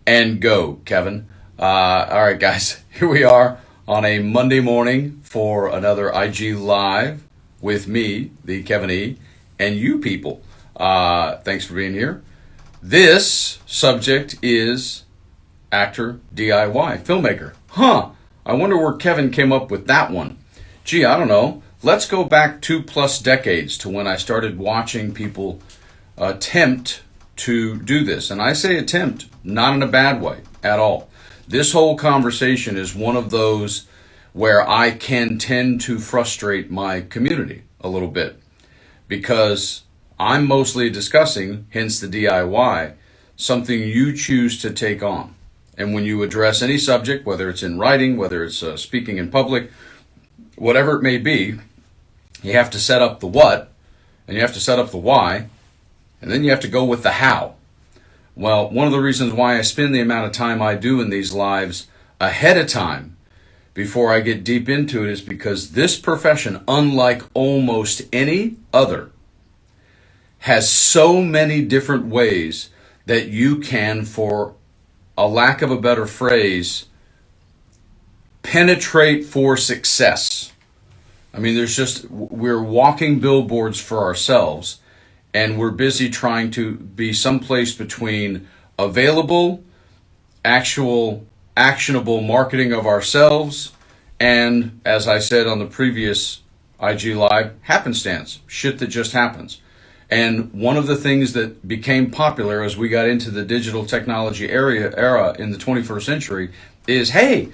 And go, Kevin. All right, guys, here we are on a Monday morning for another IG Live with me, the Kevin E, and you people. Thanks for being here. This subject is actor D.I.Y, filmmaker. I wonder where Kevin came up with that one. Gee, I don't know. Let's go back 2+ decades to when I started watching people attempt to do this. And I say attempt, not in a bad way at all. This whole conversation is one of those where I can tend to frustrate my community a little bit because I'm mostly discussing, hence the DIY, something you choose to take on. And when you address any subject, whether it's in writing, whether it's speaking in public, whatever it may be, you have to set up the what, and you have to set up the why, and then you have to go with the how. Well, one of the reasons why I spend the amount of time I do in these lives ahead of time before I get deep into it is because this profession, unlike almost any other, has so many different ways that you can, for a lack of a better phrase, penetrate for success. I mean, we're walking billboards for ourselves, and we're busy trying to be someplace between available, actionable marketing of ourselves, and, as I said on the previous IG Live, happenstance, shit that just happens. And one of the things that became popular as we got into the digital technology era in the 21st century is, hey,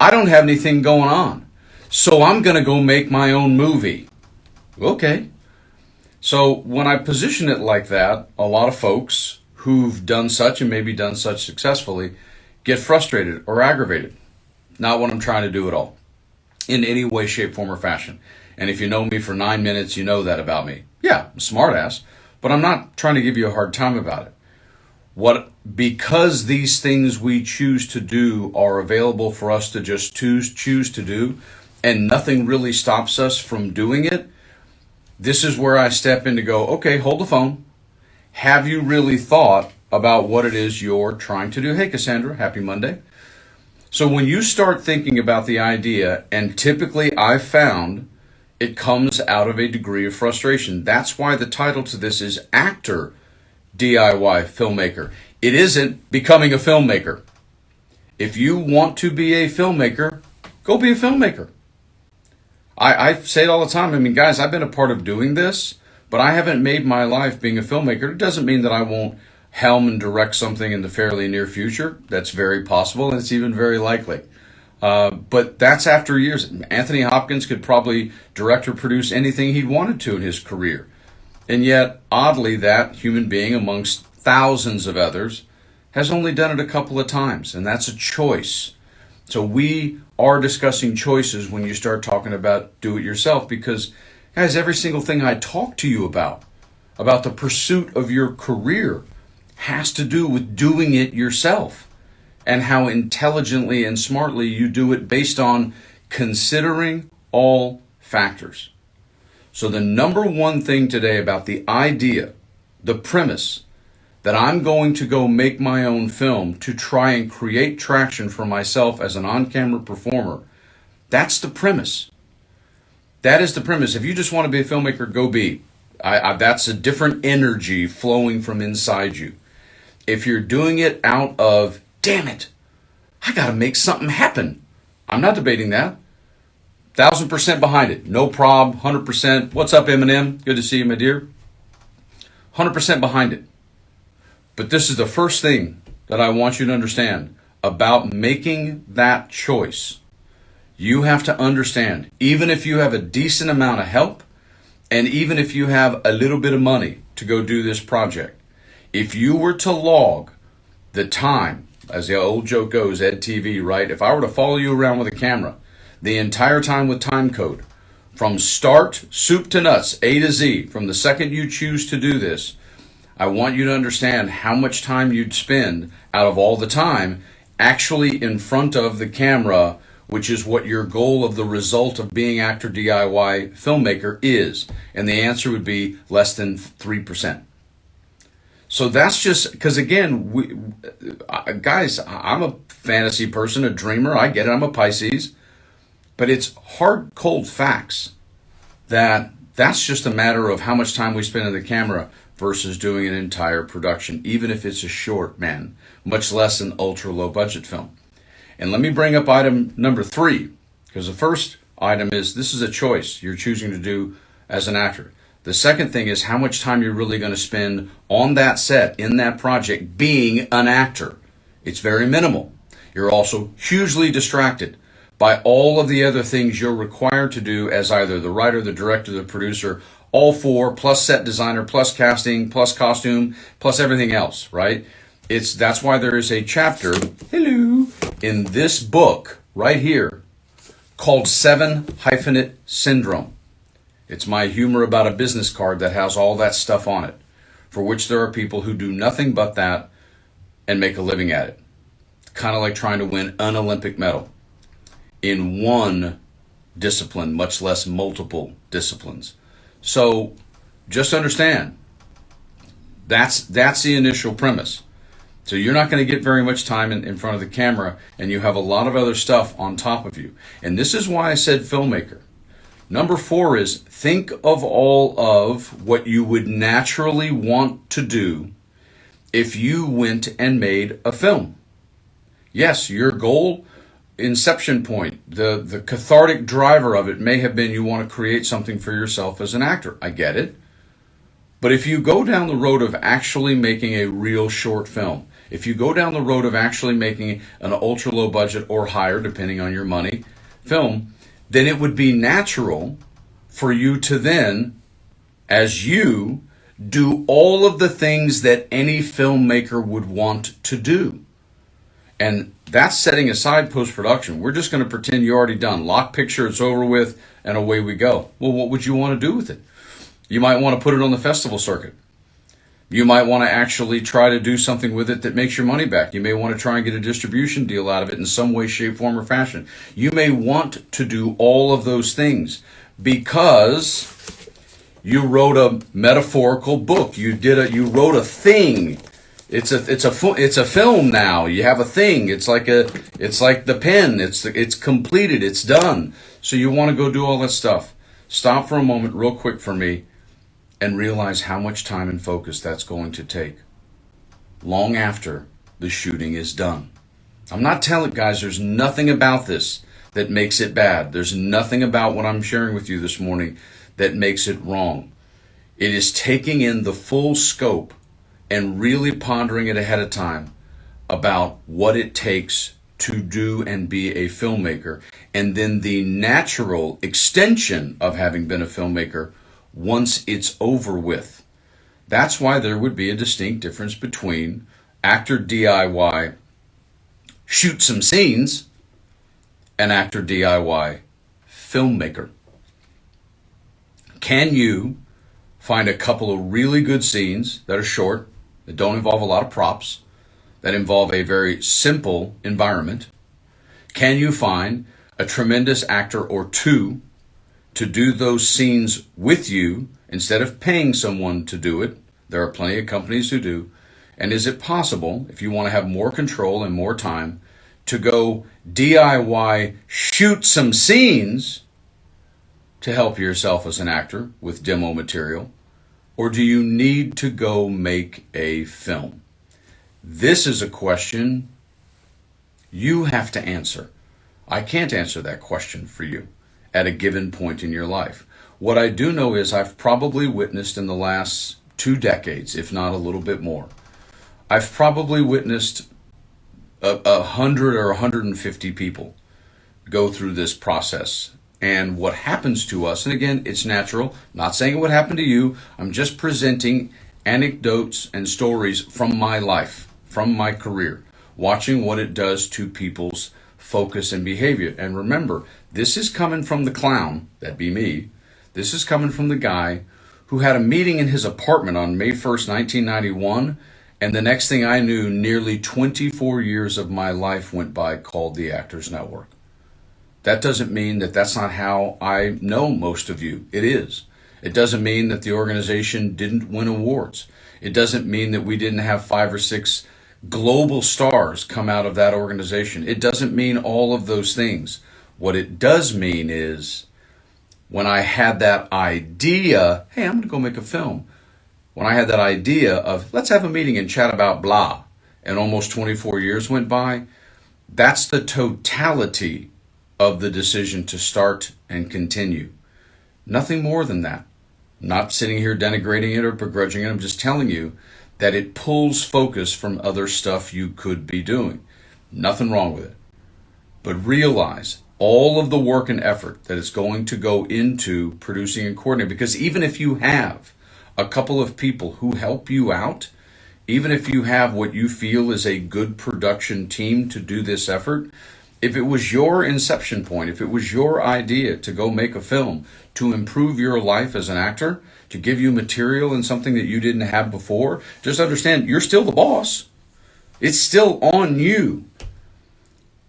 I don't have anything going on, so I'm going to go make my own movie. Okay. So when I position it like that, a lot of folks who've done such and maybe done such successfully get frustrated or aggravated. Not what I'm trying to do at all, in any way, shape, form, or fashion. And if you know me for 9 minutes, you know that about me. Yeah, I'm a smart ass, but I'm not trying to give you a hard time about it. Because these things we choose to do are available for us to just choose to do, and nothing really stops us from doing it, this is where I step in to go, okay, hold the phone. Have you really thought about what it is you're trying to do? Hey, Cassandra, happy Monday. So when you start thinking about the idea, and typically I've found it comes out of a degree of frustration. That's why the title to this is Actor DIY Filmmaker. It isn't becoming a filmmaker. If you want to be a filmmaker, go be a filmmaker. I say it all the time. I mean, guys, I've been a part of doing this, but I haven't made my life being a filmmaker. It doesn't mean that I won't helm and direct something in the fairly near future. That's very possible, and it's even very likely. But that's after years. Anthony Hopkins could probably direct or produce anything he'd wanted to in his career. And yet, oddly, that human being, amongst thousands of others, has only done it a couple of times, and that's a choice. So we are discussing choices when you start talking about do-it-yourself, because, guys, every single thing I talk to you about the pursuit of your career, has to do with doing it yourself and how intelligently and smartly you do it based on considering all factors. So the number one thing today about the idea, the premise, that I'm going to go make my own film to try and create traction for myself as an on-camera performer, that's the premise. That is the premise. If you just want to be a filmmaker, go be. That's a different energy flowing from inside you. If you're doing it out of, damn it, I got to make something happen, I'm not debating that. 1,000% behind it. No prob, 100%. What's up, Eminem? Good to see you, my dear. 100% behind it. But this is the first thing that I want you to understand about making that choice. You have to understand, even if you have a decent amount of help, and even if you have a little bit of money to go do this project, if you were to log the time, as the old joke goes, Ed TV, right? If I were to follow you around with a camera the entire time with time code, from start, soup to nuts, A to Z, from the second you choose to do this, I want you to understand how much time you'd spend out of all the time actually in front of the camera, which is what your goal of the result of being actor DIY filmmaker is. And the answer would be less than 3%. So that's just, because again, guys, I'm a fantasy person, a dreamer. I get it. I'm a Pisces. But it's hard, cold facts that's just a matter of how much time we spend on the camera versus doing an entire production, even if it's a short, man, much less an ultra low budget film. And let me bring up item number 3, because the first item is this is a choice you're choosing to do as an actor. The second thing is how much time you're really going to spend on that set, in that project, being an actor. It's very minimal. You're also hugely distracted by all of the other things you're required to do as either the writer, the director, the producer, all 4, plus set designer, plus casting, plus costume, plus everything else, right? That's why there is a chapter, hello, in this book right here called 7 Hyphenate Syndrome. It's my humor about a business card that has all that stuff on it, for which there are people who do nothing but that and make a living at it. Kind of like trying to win an Olympic medal in one discipline, much less multiple disciplines. So just understand, that's the initial premise. So you're not going to get very much time in front of the camera, and you have a lot of other stuff on top of you. And this is why I said filmmaker. Number 4 is think of all of what you would naturally want to do if you went and made a film. Yes, your goal, inception point, the cathartic driver of it may have been you want to create something for yourself as an actor. I get it. But if you go down the road of actually making a real short film, if you go down the road of actually making an ultra low budget or higher, depending on your money, film, then it would be natural for you to then, as you, do all of the things that any filmmaker would want to do. And that's setting aside post-production. We're just going to pretend you're already done. Lock picture, it's over with, and away we go. Well, what would you want to do with it? You might want to put it on the festival circuit. You might want to actually try to do something with it that makes your money back. You may want to try and get a distribution deal out of it in some way, shape, form, or fashion. You may want to do all of those things because you wrote a metaphorical book. You wrote a thing. It's a film now. You have a thing. It's like the pen. It's completed. It's done. So you want to go do all that stuff. Stop for a moment, real quick for me, and realize how much time and focus that's going to take long after the shooting is done. I'm not telling guys, there's nothing about this that makes it bad. There's nothing about what I'm sharing with you this morning that makes it wrong. It is taking in the full scope and really pondering it ahead of time about what it takes to do and be a filmmaker, and then the natural extension of having been a filmmaker once it's over with. That's why there would be a distinct difference between actor D.I.Y. shoot some scenes and actor D.I.Y. filmmaker. Can you find a couple of really good scenes that are short, that don't involve a lot of props, that involve a very simple environment? Can you find a tremendous actor or two to do those scenes with you instead of paying someone to do it? There are plenty of companies who do. And is it possible, if you want to have more control and more time, to go DIY shoot some scenes to help yourself as an actor with demo material? Or do you need to go make a film? This is a question you have to answer. I can't answer that question for you at a given point in your life. What I do know is I've probably witnessed in the last 2 decades, if not a little bit more, I've probably witnessed 100 or 150 people go through this process. And what happens to us, and again, it's natural, not saying it would happen to you, I'm just presenting anecdotes and stories from my life, from my career, watching what it does to people's focus and behavior. And remember, this is coming from the clown, that'd be me. This is coming from the guy who had a meeting in his apartment on May 1st, 1991, and the next thing I knew, nearly 24 years of my life went by called the Actors Network. That doesn't mean that that's not how I know most of you. It is. It doesn't mean that the organization didn't win awards. It doesn't mean that we didn't have 5 or 6 Global stars come out of that organization. It doesn't mean all of those things. What it does mean is when I had that idea, hey, I'm going to go make a film. When I had that idea of let's have a meeting and chat about blah, and almost 24 years went by, that's the totality of the decision to start and continue. Nothing more than that. I'm not sitting here denigrating it or begrudging it. I'm just telling you that it pulls focus from other stuff you could be doing. Nothing wrong with it. But realize all of the work and effort that is going to go into producing and coordinating. Because even if you have a couple of people who help you out, even if you have what you feel is a good production team to do this effort, if it was your inception point, if it was your idea to go make a film, to improve your life as an actor, to give you material and something that you didn't have before, just understand you're still the boss. It's still on you.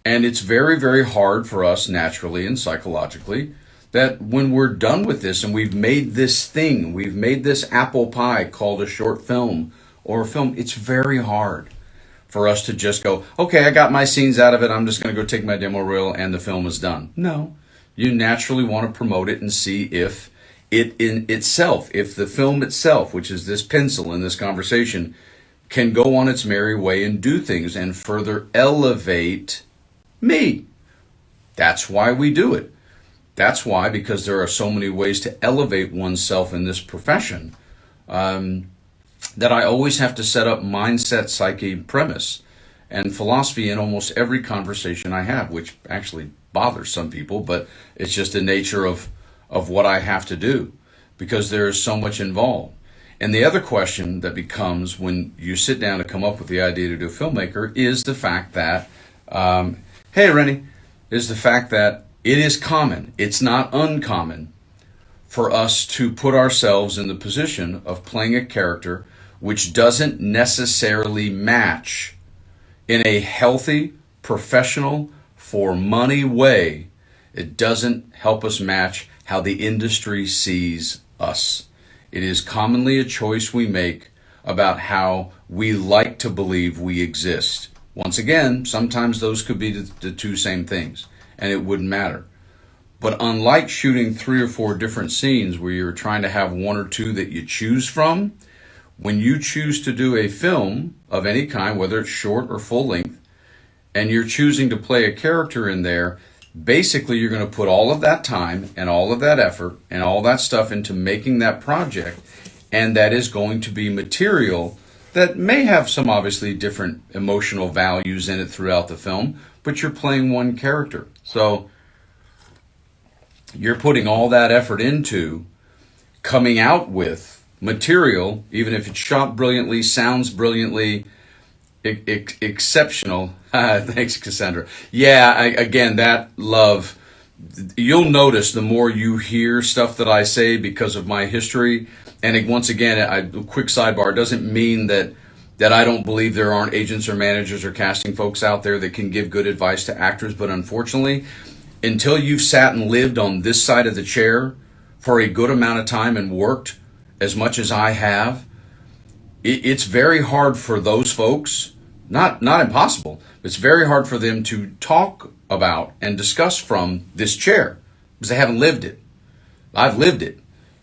And it's very, very hard for us naturally and psychologically that when we're done with this and we've made this thing, we've made this apple pie called a short film or a film, it's very hard for us to just go, okay, I got my scenes out of it, I'm just going to go take my demo reel and the film is done. No, you naturally want to promote it and see if it in itself, if the film itself, which is this pencil in this conversation, can go on its merry way and do things and further elevate me. That's why we do it. That's why, because there are so many ways to elevate oneself in this profession, that I always have to set up mindset, psyche, premise, and philosophy in almost every conversation I have, which actually bothers some people, but it's just the nature of what I have to do because there is so much involved. And the other question that becomes when you sit down to come up with the idea to do Filmmaker is the fact that, hey, Rennie, is the fact that it is common, it's not uncommon, for us to put ourselves in the position of playing a character which doesn't necessarily match in a healthy, professional, for money way. It doesn't help us match how the industry sees us. It is commonly a choice we make about how we like to believe we exist. Once again, sometimes those could be the two same things, and it wouldn't matter. But unlike shooting 3 or 4 different scenes where you're trying to have 1 or 2 that you choose from, when you choose to do a film of any kind, whether it's short or full length, and you're choosing to play a character in there, basically you're going to put all of that time and all of that effort and all that stuff into making that project, and that is going to be material that may have some obviously different emotional values in it throughout the film, but you're playing one character. So you're putting all that effort into coming out with material, even if it's shot brilliantly, sounds brilliantly, exceptional. Thanks, Cassandra. Yeah, again, that love, you'll notice the more you hear stuff that I say because of my history, and once again, a quick sidebar, doesn't mean that I don't believe there aren't agents or managers or casting folks out there that can give good advice to actors, but unfortunately, until you've sat and lived on this side of the chair for a good amount of time and worked as much as I have, it's very hard for those folks, not impossible, but it's very hard for them to talk about and discuss from this chair because they haven't lived it. I've lived it.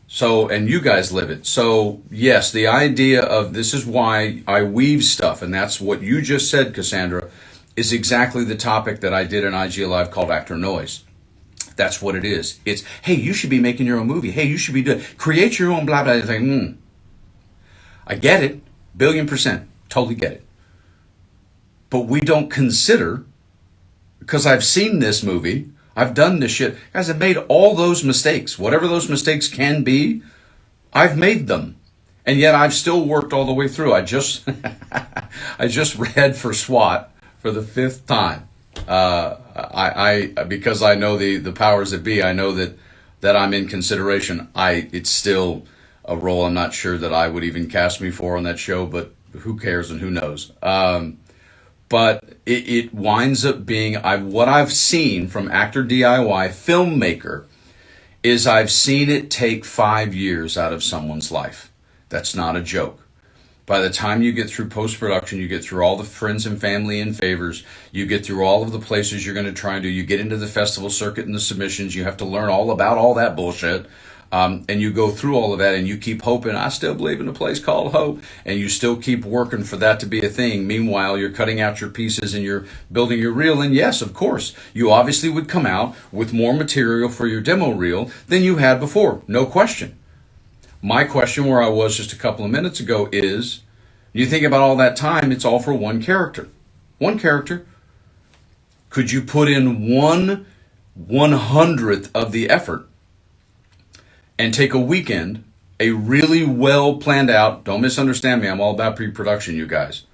So, and you guys live it. So, yes, the idea of this is why I weave stuff, and that's what you just said, Cassandra, is exactly the topic that I did in IG Live called Actor Noise. That's what it is. It's, hey, you should be making your own movie. Hey, you should be doing, create your own blah, blah. It's like, I get it, 1,000,000,000%, totally get it. But we don't consider, because I've seen this movie, I've done this shit. Guys, I've made all those mistakes. Whatever those mistakes can be, I've made them. And yet I've still worked all the way through. I just read for SWAT for the 5th time. I because I know the powers that be, I know that I'm in consideration. It's still a role I'm not sure that I would even cast me for on that show, but who cares and who knows? But it winds up being, what I've seen from actor D.I.Y, filmmaker, is I've seen it take 5 years out of someone's life. That's not a joke. By the time you get through post-production, you get through all the friends and family and favors, you get through all of the places you're going to try and do, you get into the festival circuit and the submissions, you have to learn all about all that bullshit, and you go through all of that and you keep hoping, I still believe in a place called hope, and you still keep working for that to be a thing. Meanwhile, you're cutting out your pieces and you're building your reel, and yes, of course, you obviously would come out with more material for your demo reel than you had before, no question. My question, where I was just a couple of minutes ago, is you think about all that time, it's all for one character. One character. Could you put in 1/100th of the effort and take a weekend, a really well planned out, don't misunderstand me, I'm all about pre-production, you guys,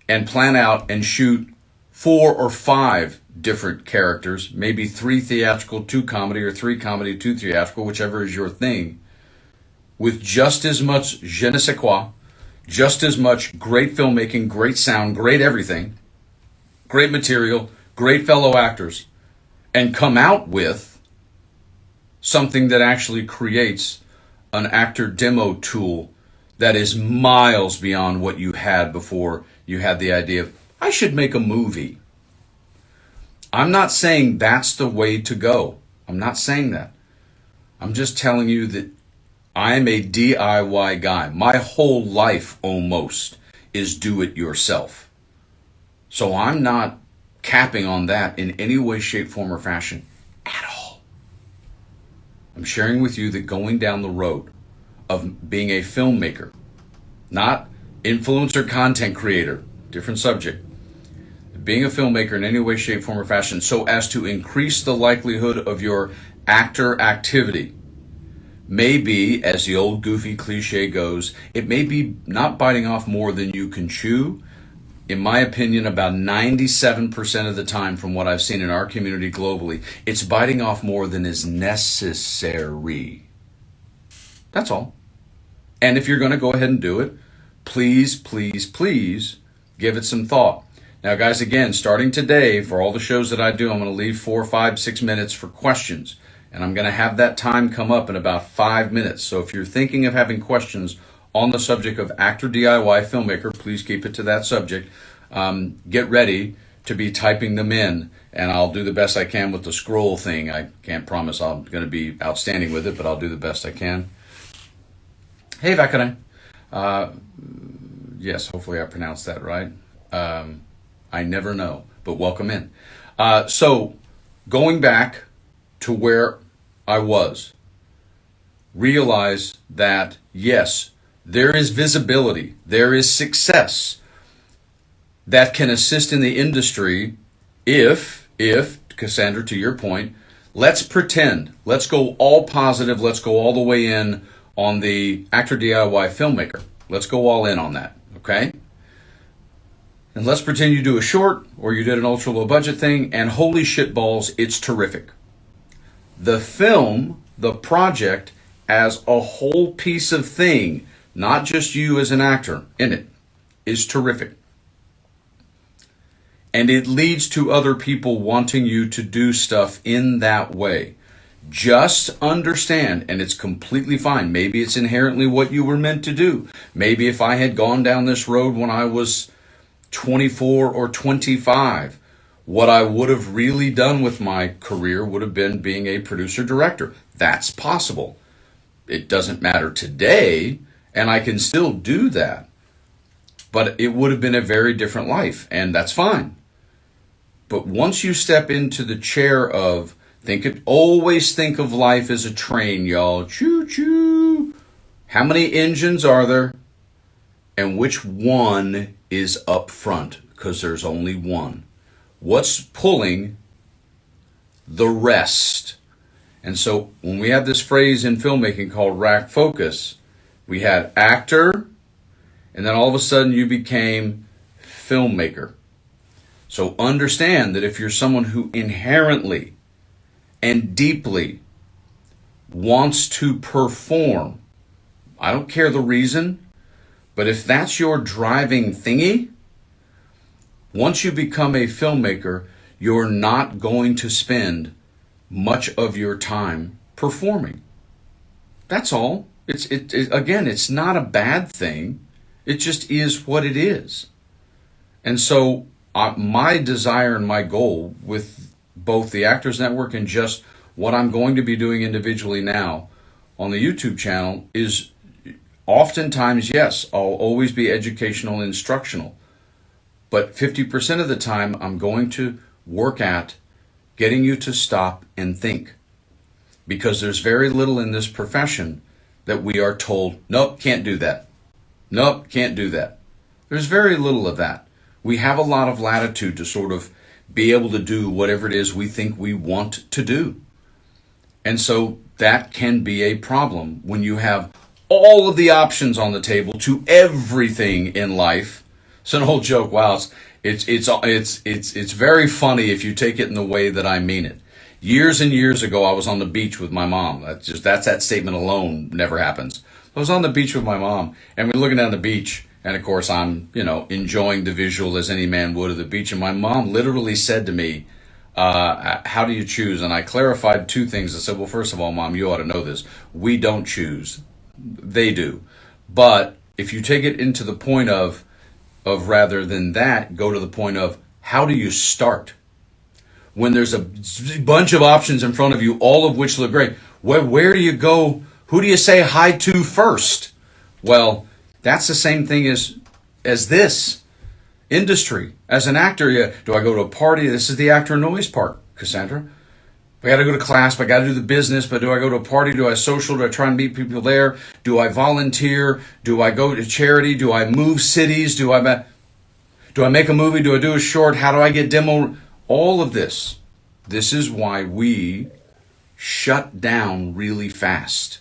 and plan out and shoot 4 or 5 different characters, maybe 3 theatrical, 2 comedy, or 3 comedy, 2 theatrical, whichever is your thing, with just as much je ne sais quoi, just as much great filmmaking, great sound, great everything, great material, great fellow actors, and come out with something that actually creates an actor demo tool that is miles beyond what you had before you had the idea of, I should make a movie. I'm not saying that's the way to go. I'm not saying that. I'm just telling you that I'm a DIY guy. My whole life almost is do it yourself. So I'm not capping on that in any way, shape, form, or fashion at all. I'm sharing with you that going down the road of being a filmmaker, not influencer content creator, different subject, being a filmmaker in any way, shape, form, or fashion so as to increase the likelihood of your actor activity may be, as the old goofy cliche goes, it may be not biting off more than you can chew. In my opinion, about 97% of the time from what I've seen in our community globally, it's biting off more than is necessary. That's all. And if you're going to go ahead and do it, please, please, please give it some thought. Now, guys, again, starting today, for all the shows that I do, I'm going to leave 4, 5, 6 minutes for questions. And I'm going to have that time come up in about 5 minutes. So if you're thinking of having questions on the subject of actor DIY filmmaker, please keep it to that subject. Get ready to be typing them in, and I'll do the best I can with the scroll thing. I can't promise I'm going to be outstanding with it, but I'll do the best I can. Hey, Vakare. Yes, hopefully I pronounced that right. I never know, but welcome in. So going back to where I was, realize that, yes, there is visibility, there is success that can assist in the industry if, Cassandra, to your point, let's pretend, let's go all positive, let's go all the way in on the actor DIY filmmaker. Let's go all in on that, okay? And let's pretend you do a short or you did an ultra low budget thing, and holy shit balls, it's terrific. The film, the project, as a whole piece of thing, not just you as an actor in it, is terrific. And it leads to other people wanting you to do stuff in that way. Just understand, and it's completely fine. Maybe it's inherently what you were meant to do. Maybe if I had gone down this road when I was 24 or 25, what I would have really done with my career would have been being a producer-director. That's possible. It doesn't matter today, and I can still do that. But it would have been a very different life, and that's fine. But once you step into the chair of, always think of life as a train, y'all. Choo-choo. How many engines are there? And which one is up front? Because there's only one. What's pulling the rest? And so when we have this phrase in filmmaking called rack focus, we had actor, and then all of a sudden you became filmmaker. So understand that if you're someone who inherently and deeply wants to perform, I don't care the reason, but if that's your driving thingy, once you become a filmmaker, you're not going to spend much of your time performing. That's all. Again, it's not a bad thing. It just is what it is. And so my desire and my goal with both the Actors Network and just what I'm going to be doing individually now on the YouTube channel is oftentimes, yes, I'll always be educational and instructional. But 50% of the time, I'm going to work at getting you to stop and think. Because there's very little in this profession that we are told, nope, can't do that. Nope, can't do that. There's very little of that. We have a lot of latitude to sort of be able to do whatever it is we think we want to do. And so that can be a problem when you have all of the options on the table to everything in life. It's an old joke. Wow, it's very funny if you take it in the way that I mean it. Years and years ago, I was on the beach with my mom. That's that statement alone never happens. I was on the beach with my mom, and we're looking down the beach, and of course I'm, enjoying the visual as any man would of the beach. And my mom literally said to me, "How do you choose?" And I clarified two things. I said, "Well, first of all, Mom, you ought to know this. We don't choose; they do. But if you take it into the point of rather than that, go to the point of how do you start?" When there's a bunch of options in front of you, all of which look great, where do you go? Who do you say hi to first? Well, that's the same thing as this industry. As an actor, do I go to a party? This is the actor noise part, Cassandra. I got to go to class, but I got to do the business. But do I go to a party? Do I social? Do I try and meet people there? Do I volunteer? Do I go to charity? Do I move cities? Do I make a movie? Do I do a short? How do I get demo? All of this. This is why we shut down really fast.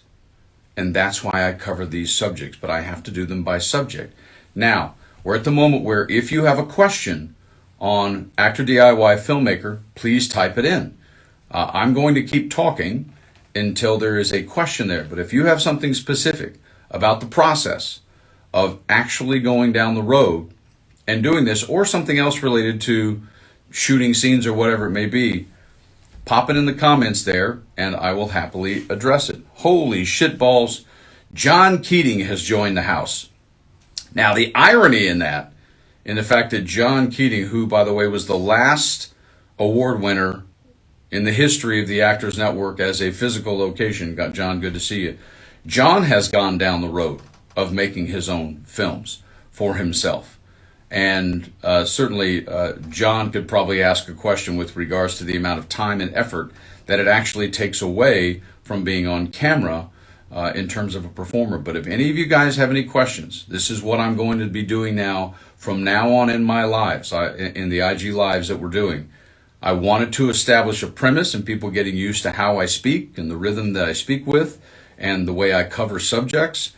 And that's why I cover these subjects, but I have to do them by subject. Now, we're at the moment where if you have a question on Actor D.I.Y. Filmmaker, please type it in. I'm going to keep talking until there is a question there. But if you have something specific about the process of actually going down the road and doing this, or something else related to shooting scenes or whatever it may be, pop it in the comments there and I will happily address it. Holy shitballs. John Keating has joined the house. Now, the irony in that, in the fact that John Keating, who, by the way, was the last award winner in the history of the Actors Network as a physical location, John, good to see you. John has gone down the road of making his own films for himself. And certainly John could probably ask a question with regards to the amount of time and effort that it actually takes away from being on camera in terms of a performer. But if any of you guys have any questions, this is what I'm going to be doing now from now on in my lives, in the IG lives that we're doing. I wanted to establish a premise and people getting used to how I speak and the rhythm that I speak with and the way I cover subjects.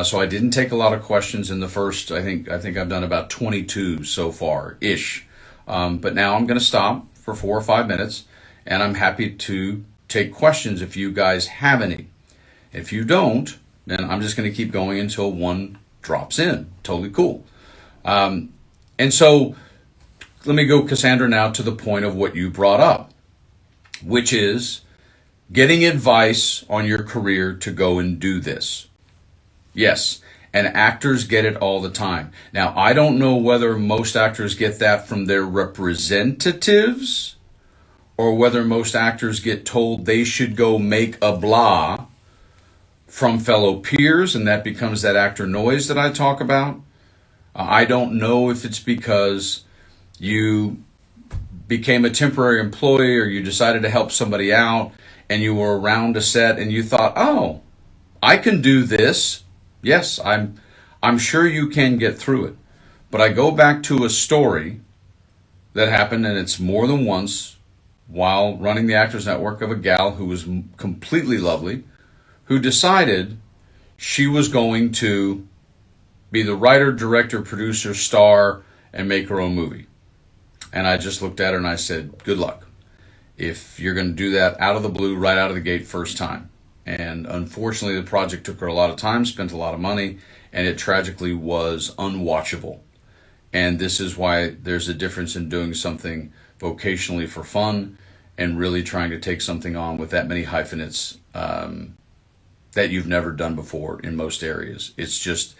So I didn't take a lot of questions in the first, I think I've done about 22 so far-ish. But now I'm going to stop for 4 or 5 minutes, and I'm happy to take questions if you guys have any. If you don't, then I'm just going to keep going until one drops in. Totally cool. And so let me go, Cassandra, now to the point of what you brought up, which is getting advice on your career to go and do this. Yes, and actors get it all the time. Now, I don't know whether most actors get that from their representatives or whether most actors get told they should go make a blah from fellow peers, and that becomes that actor noise that I talk about. I don't know if it's because you became a temporary employee or you decided to help somebody out and you were around a set and you thought, oh, I can do this. Yes, I'm sure you can get through it. But I go back to a story that happened, and it's more than once, while running the Actors Network, of a gal who was completely lovely, who decided she was going to be the writer, director, producer, star, and make her own movie. And I just looked at her and I said, good luck. If you're going to do that out of the blue, right out of the gate, first time. And unfortunately, the project took her a lot of time, spent a lot of money, and it tragically was unwatchable. And this is why there's a difference in doing something vocationally for fun and really trying to take something on with that many hyphenates that you've never done before in most areas. It's just,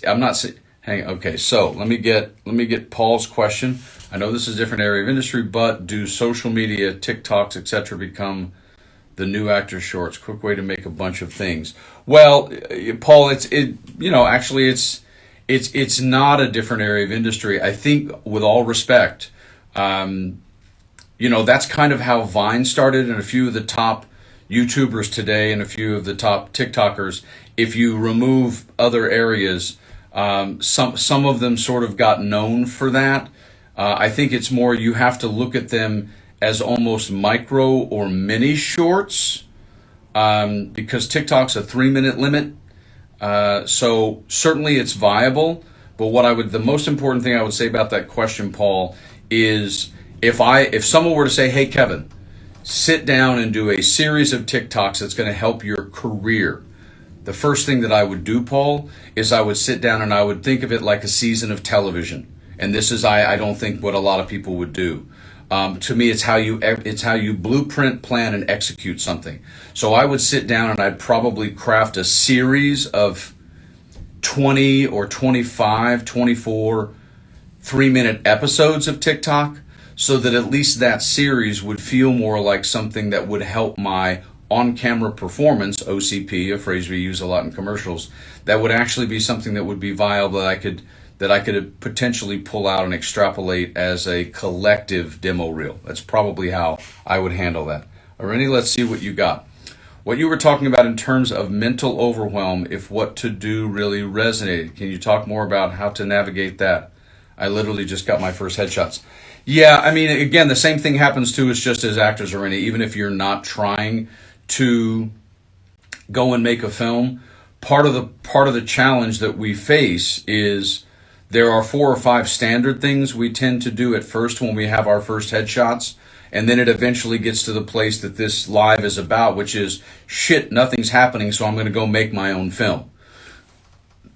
I'm not saying, okay, so let me get Paul's question. I know this is a different area of industry, but do social media, TikToks, etc. become the new actor shorts? Quick way to make a bunch of things. Well, Paul, actually it's not a different area of industry. I think, with all respect, that's kind of how Vine started, and a few of the top YouTubers today and a few of the top TikTokers. If you remove other areas, some of them sort of got known for that. I think it's more, you have to look at them as almost micro or mini shorts, because TikTok's a 3-minute limit. So certainly it's viable. But the most important thing I would say about that question, Paul, is if someone were to say, hey, Kevin, sit down and do a series of TikToks that's going to help your career, the first thing that I would do, Paul, is I would sit down and I would think of it like a season of television. And this is, I don't think, what a lot of people would do. To me, it's how you blueprint, plan, and execute something. So I would sit down and I'd probably craft a series of 20 or 25, 24 3-minute episodes of TikTok, so that at least that series would feel more like something that would help my on-camera performance, OCP, a phrase we use a lot in commercials, that would actually be something that would be viable, that I could potentially pull out and extrapolate as a collective demo reel. That's probably how I would handle that. Alrighty, let's see what you got. What you were talking about in terms of mental overwhelm, if what to do really resonated. Can you talk more about how to navigate that? I literally just got my first headshots. Yeah, I mean, again, the same thing happens to us just as actors are in it. Even if you're not trying to go and make a film, part of the challenge that we face is there are 4 or 5 standard things we tend to do at first when we have our first headshots, and then it eventually gets to the place that this live is about, which is, shit, nothing's happening, so I'm going to go make my own film.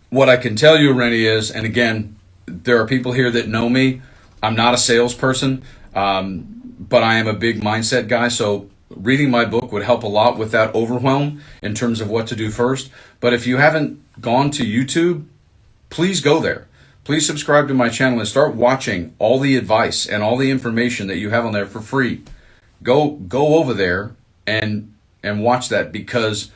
What I can tell you, Rennie, is, and again, there are people here that know me, I'm not a salesperson, but I am a big mindset guy, so reading my book would help a lot with that overwhelm in terms of what to do first. But if you haven't gone to YouTube, please go there. Please subscribe to my channel and start watching all the advice and all the information that you have on there for free. Go over there and watch that, because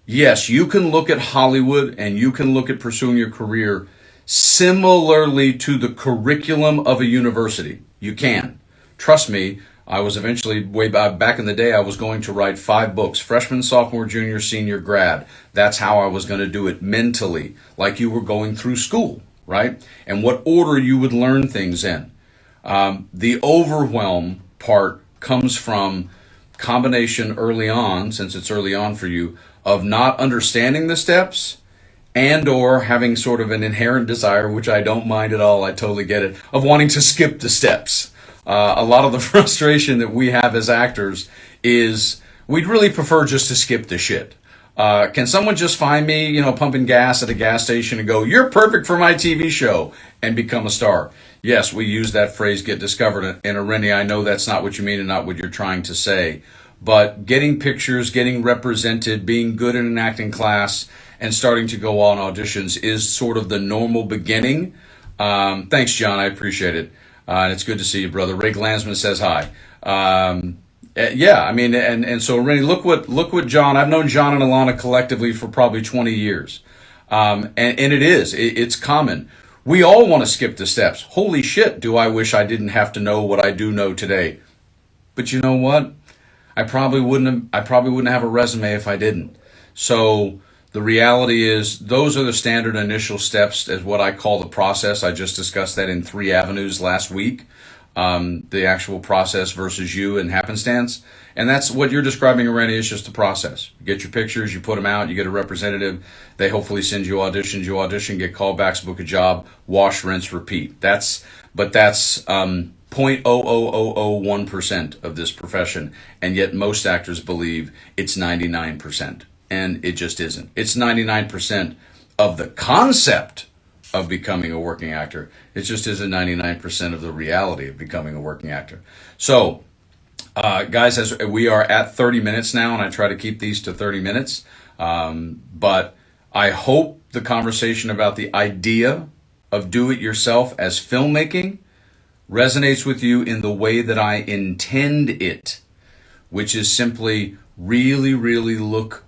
yes, you can look at Hollywood and you can look at pursuing your career similarly to the curriculum of a university. You can. Trust me, I was eventually, way back in the day, I was going to write 5 books, freshman, sophomore, junior, senior, grad. That's how I was going to do it mentally, like you were going through school, right? And what order you would learn things in. The overwhelm part comes from combination early on, since it's early on for you, of not understanding the steps and or having sort of an inherent desire, which I don't mind at all, I totally get it, of wanting to skip the steps. A lot of the frustration that we have as actors is we'd really prefer just to skip the shit. Can someone just find me, pumping gas at a gas station and go, you're perfect for my TV show, and become a star? Yes, we use that phrase, get discovered. And Rennie, I know that's not what you mean and not what you're trying to say. But getting pictures, getting represented, being good in an acting class, and starting to go on auditions is sort of the normal beginning. Thanks, John. I appreciate it. And it's good to see you, brother. Ray Glansman says hi. Yeah, I mean, and so Rennie, look what John. I've known John and Alana collectively for probably 20 years, and it's common. We all want to skip the steps. Holy shit, do I wish I didn't have to know what I do know today. But you know what? I probably wouldn't have a resume if I didn't. So the reality is, those are the standard initial steps, as what I call the process. I just discussed that in 3 avenues last week. The actual process versus you and happenstance. And that's what you're describing, Rennie, is just the process. You get your pictures, you put them out, you get a representative, they hopefully send you auditions, you audition, get callbacks, book a job, wash, rinse, repeat. That's 0.00001% of this profession, and yet most actors believe it's 99%, and it just isn't. It's 99% of the concept of becoming a working actor. It just isn't 99% of the reality of becoming a working actor. So Guys, as we are at 30 minutes now, and I try to keep these to 30 minutes, but I hope the conversation about the idea of do-it-yourself as filmmaking resonates with you in the way that I intend it, which is simply really, really look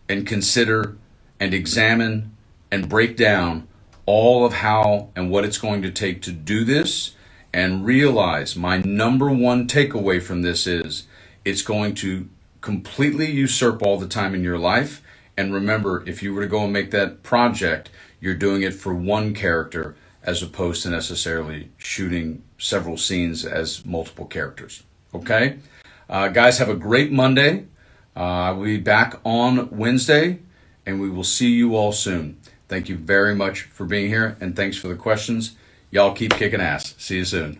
and consider and examine and break down all of how and what it's going to take to do this, and realize my number one takeaway from this is it's going to completely usurp all the time in your life. And remember, if you were to go and make that project, you're doing it for one character as opposed to necessarily shooting several scenes as multiple characters. Okay? Guys, have a great Monday. We'll be back on Wednesday, and we will see you all soon. Thank you very much for being here, and thanks for the questions. Y'all keep kicking ass. See you soon.